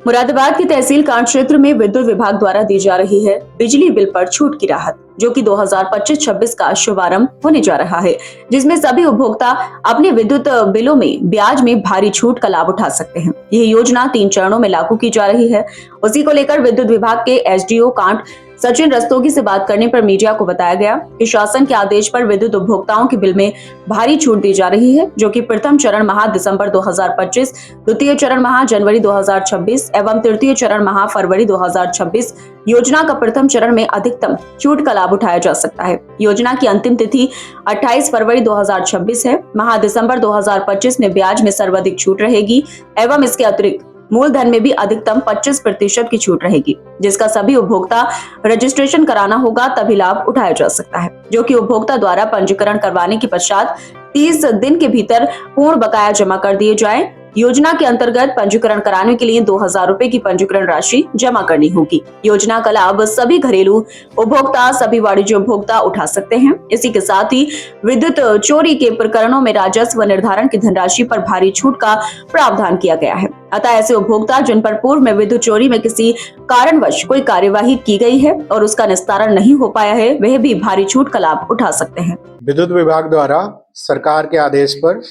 मुरादाबाद की तहसील कांड क्षेत्र में विद्युत विभाग द्वारा दी जा रही है बिजली बिल पर छूट की राहत, जो कि 2025-26 का शुभारंभ होने जा रहा है, जिसमें सभी उपभोक्ता अपने विद्युत बिलों में ब्याज में भारी छूट का लाभ उठा सकते हैं। यह योजना 3 चरणों में लागू की जा रही है। उसी को लेकर विद्युत विभाग के एसडीओ कांड सचिन रस्तोगी से बात करने पर मीडिया को बताया गया कि शासन के आदेश पर विद्युत उपभोक्ताओं के बिल में भारी छूट दी जा रही है, जो कि प्रथम चरण माह दिसंबर 2025, द्वितीय चरण माह जनवरी 2026 एवं तृतीय चरण माह फरवरी 2026। योजना का प्रथम चरण में अधिकतम छूट का लाभ उठाया जा सकता है। योजना की अंतिम तिथि 28 फरवरी 2026 है। माह दिसंबर 2025 में ब्याज में सर्वाधिक छूट रहेगी एवं इसके अतिरिक्त मूलधन में भी अधिकतम 25% की छूट रहेगी, जिसका सभी उपभोक्ता रजिस्ट्रेशन कराना होगा, तभी लाभ उठाया जा सकता है, जो कि उपभोक्ता द्वारा पंजीकरण करवाने के पश्चात 30 दिन के भीतर पूर्ण बकाया जमा कर दिए जाए। योजना के अंतर्गत पंजीकरण कराने के लिए 2000 रुपए की पंजीकरण राशि जमा करनी होगी। योजना का लाभ सभी घरेलू उपभोक्ता, सभी वाणिज्य उपभोक्ता उठा सकते हैं। इसी के साथ ही विद्युत चोरी के प्रकरणों में राजस्व निर्धारण की धनराशि पर भारी छूट का प्रावधान किया गया है। अतः ऐसे उपभोक्ता जिन पर पूर्व में विद्युत चोरी में किसी कारणवश कोई कार्यवाही की गई है और उसका निस्तारण नहीं हो पाया है, वह भी भारी छूट का लाभ उठा सकते हैं। विद्युत विभाग द्वारा सरकार के आदेश पर,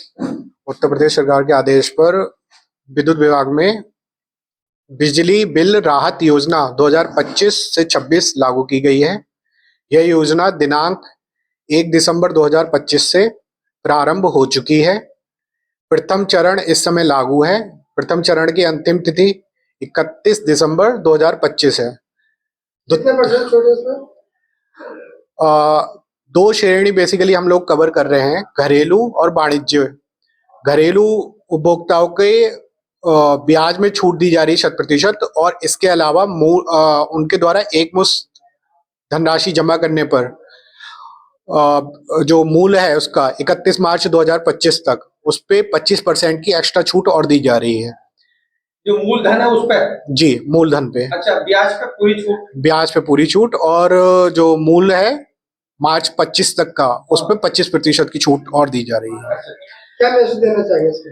उत्तर प्रदेश सरकार के आदेश पर विद्युत विभाग में बिजली बिल राहत योजना 2025 से 26 लागू की गई है। यह योजना दिनांक 1 दिसंबर 2025 से प्रारंभ हो चुकी है। प्रथम चरण इस समय लागू है। प्रथम चरण की अंतिम तिथि 31 दिसंबर 2025 है। कितने परसेंट छूट है इसमें? 2 श्रेणी बेसिकली हम लोग कवर कर रहे हैं, घरेलू और वाणिज्य। घरेलू उपभोक्ताओं के ब्याज में छूट दी जा रही 100%, और इसके अलावा उनके द्वारा एक मुश्त धनराशि जमा करने पर जो मूल्य है उसका 31 मार्च 2025 तक उस पे 25% की एक्स्ट्रा छूट और दी जा रही है। जो मूलधन है उस पर? जी, मूलधन पे। अच्छा, ब्याज पे पूरी छूट? ब्याज पे पूरी छूट, और जो मूल्य है मार्च 25 तक का, उस पे 25% की छूट और दी जा रही है। अच्छा, क्या मैसेज देना चाहिए इसके?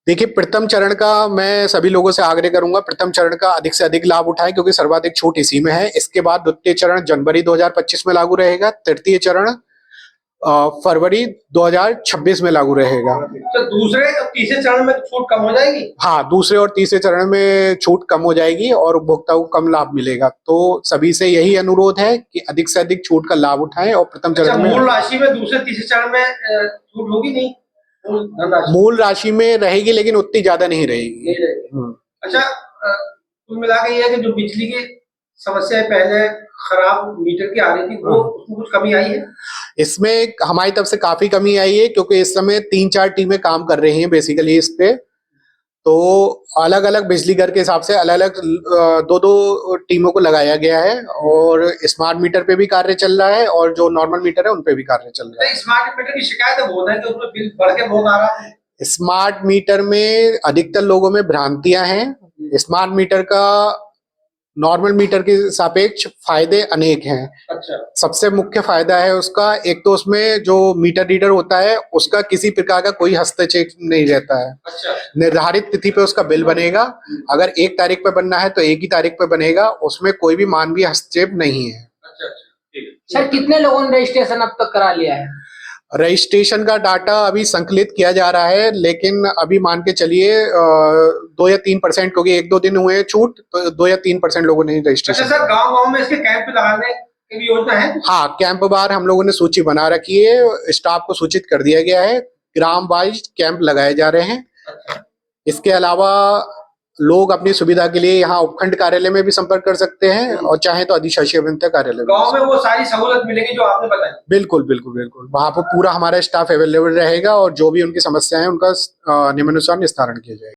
देखिए, प्रथम चरण का मैं सभी लोगों से आग्रह करूंगा, प्रथम चरण का अधिक से अधिक लाभ उठाएं, क्योंकि सर्वाधिक छूट इसी में है। इसके बाद द्वितीय चरण जनवरी 2025 में लागू रहेगा। तृतीय चरण फरवरी 2026 में लागू रहेगा। तो दूसरे और तीसरे चरण में छूट कम हो जाएगी? हाँ, दूसरे और तीसरे चरण में छूट कम हो जाएगी और उपभोक्ताओं को कम लाभ मिलेगा। तो सभी से यही अनुरोध है कि अधिक से अधिक छूट का लाभ उठाएं और प्रथम चरण में। मूल राशि में दूसरे तीसरे चरण में छूट होगी नहीं? मूल राशि में रहेगी, लेकिन उतनी ज्यादा नहीं रहेगी। अच्छा, कुल मिला के ये है कि जो बिजली की समस्या पहले खराब मीटर की आ रही थी, वो उसमें कुछ कमी आई है? इसमें हमारी तरफ से काफी कमी आई है, क्योंकि इस समय 3-4 टीमें काम कर रही हैं बेसिकली इस पे। तो अलग अलग बिजली घर के हिसाब से अलग अलग 2-2 टीमों को लगाया गया है, और स्मार्ट मीटर पे भी कार्य चल रहा है और जो नॉर्मल मीटर है उन पे भी कार्य चल रहा है। स्मार्ट मीटर की शिकायत बहुत है कि उसमें बिल बढ़ के बहुत आ रहा है। स्मार्ट मीटर में अधिकतर लोगों में भ्रांतियां हैं। स्मार्ट मीटर का नॉर्मल मीटर के सापेक्ष फायदे अनेक हैं। अच्छा। सबसे मुख्य फायदा है उसका, एक तो उसमें जो मीटर रीडर होता है उसका किसी प्रकार का कोई हस्तक्षेप नहीं रहता है। अच्छा। निर्धारित तिथि पे उसका बिल बनेगा। अगर 1 तारीख पे बनना है तो 1 ही तारीख पे बनेगा, उसमें कोई भी मानवीय हस्तक्षेप नहीं है। अच्छा, सर कितने लोगों ने रजिस्ट्रेशन अब तक करा लिया है? रजिस्ट्रेशन का डाटा अभी संकलित किया जा रहा है, लेकिन अभी मान के चलिए 2 या 3%, क्योंकि 1-2 दिन हुए छूट, तो 2 या 3% लोगों ने रजिस्ट्रेशन। अच्छा सर, गांव-गांव में इसके कैंप लगाने की भी योजना है? हाँ, कैंप बार हम लोगों ने सूची बना रखी है, स्टाफ को सूचित कर दिया गया है। ग्राम वाइज कैंप लगाए जा रहे हैं। इसके अलावा लोग अपनी सुविधा के लिए यहाँ उपखंड कार्यालय में भी संपर्क कर सकते हैं, और चाहे तो अधिशासी अभियंता कार्यालय में। गांव में वो सारी सहूलत मिलेगी जो आपने बताई? बिल्कुल बिल्कुल बिल्कुल, वहाँ पर पूरा हमारा स्टाफ अवेलेबल रहेगा, और जो भी उनकी समस्या है उनका नियमानुसार निस्तारण किया जाएगा।